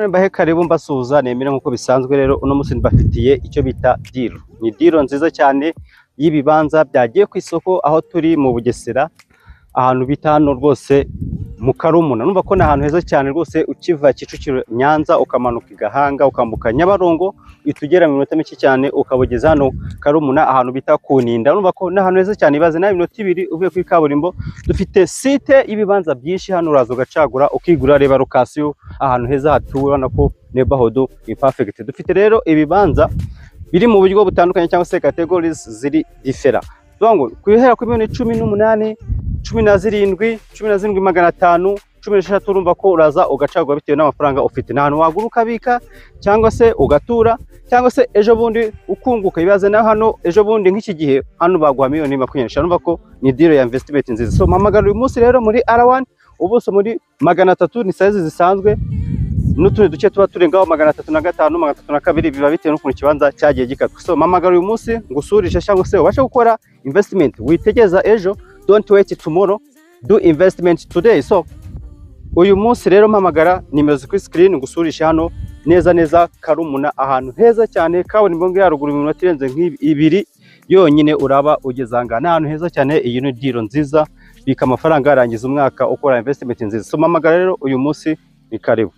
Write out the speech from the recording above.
Mbahe karibu mbasuhuza nemera nkuko bisanzwe rero uno musi mbafitiye icyo bita deal. Ni deal nziza cyane y'ibibanza byagiye ku isoko aho turi mu Bugesera ahantu bita hano rwose mu Karumuna. Numva ko nahantu heza cyane rwose ukiva Kicukiro Nyanza ukamanuka Igahanga ukambuka Nyabarongo itugera mu minota mike cyane ukabugeza hano Karumuna ahantu bita Kuninda. Numva ko nahantu heza cyane ibaze na minota 2 uvuye kuri kaburimbo. Dufite site y'ibibanza byinshi hano urazo gacagura ukigura reba location ahantu heza hatuwe ubona ko neighborhood ni perfect. Dufite rero ibibanza biri mu buryo butandukanye cyangwa se categories ziri different. Dongo kwihera ku 18 17 17,500 16 urumva ko uraza ugacagwa bitewe n'amafaranga ufite. Nahantu waguruka bika cyangwa se ugatura cyangwa se ejo bundi ukunguka ibaze na hano ejo bundi nk'iki gihe hano baguha miliyoni 25. Urumva ko ni deal ya investment nziza. So mpamagara uyu munsi rero muri R1 ubuso muri 300 ni size zisanzwe n'utundi duce tuba turengaho 305 302 biba bitewe n'ukuntu kibanza cyagiye gikatwa. So mpamagara uyu munsi ngusurisha cyangwa se ubashe gukora investment witegeza ejo. Don't wait tomorrow, do investment today. So uyu munsi rero mpamagara nimero kuri screen ngusurisha hano neza Karumuna ahantu heza cyane kaburimbo ngira ruguru minota irenze nk'ibiri yonyine uraba ugezanga ahantu heza cyane. Iyi ni deal nziza bika amafaranga arangiza umwaka ukora investment nziza. So mpamagara rero uyu munsi ni karibu.